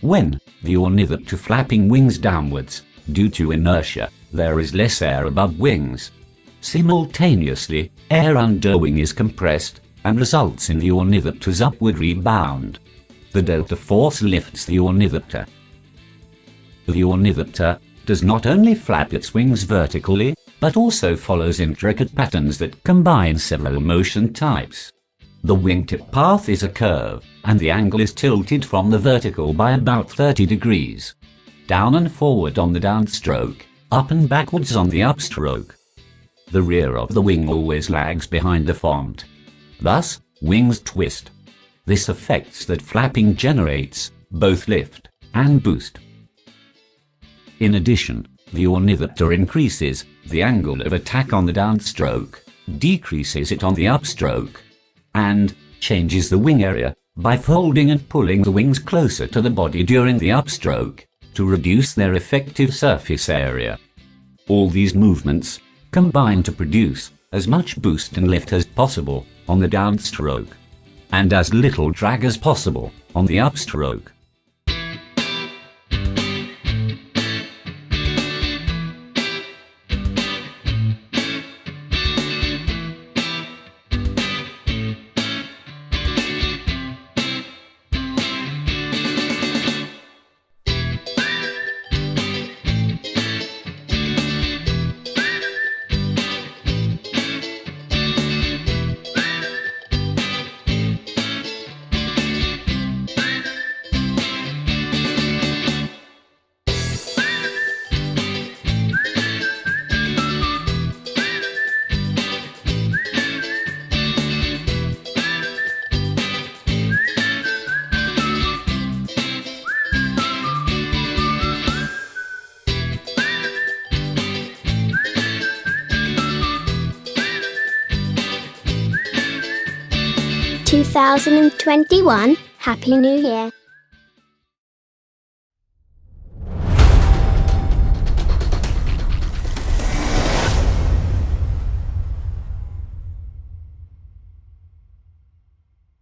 When the ornithopter flapping wings downwards, due to inertia, there is less air above wings. Simultaneously, air under wing is compressed and results in the ornithopter's upward rebound. The delta force lifts the ornithopter. The ornithopter does not only flap its wings vertically, but also follows intricate patterns that combine several motion types. The wingtip path is a curve, and the angle is tilted from the vertical by about 30 degrees. Down and forward on the downstroke, up and backwards on the upstroke. The rear of the wing always lags behind the front. Thus, wings twist. This effect that flapping generates both lift and boost. In addition, the ornithopter increases the angle of attack on the downstroke, decreases it on the upstroke, and changes the wing area by folding and pulling the wings closer to the body during the upstroke to reduce their effective surface area. All these movements combine to produce as much boost and lift as possible on the downstroke, and as little drag as possible on the upstroke. (2021) Happy New Year!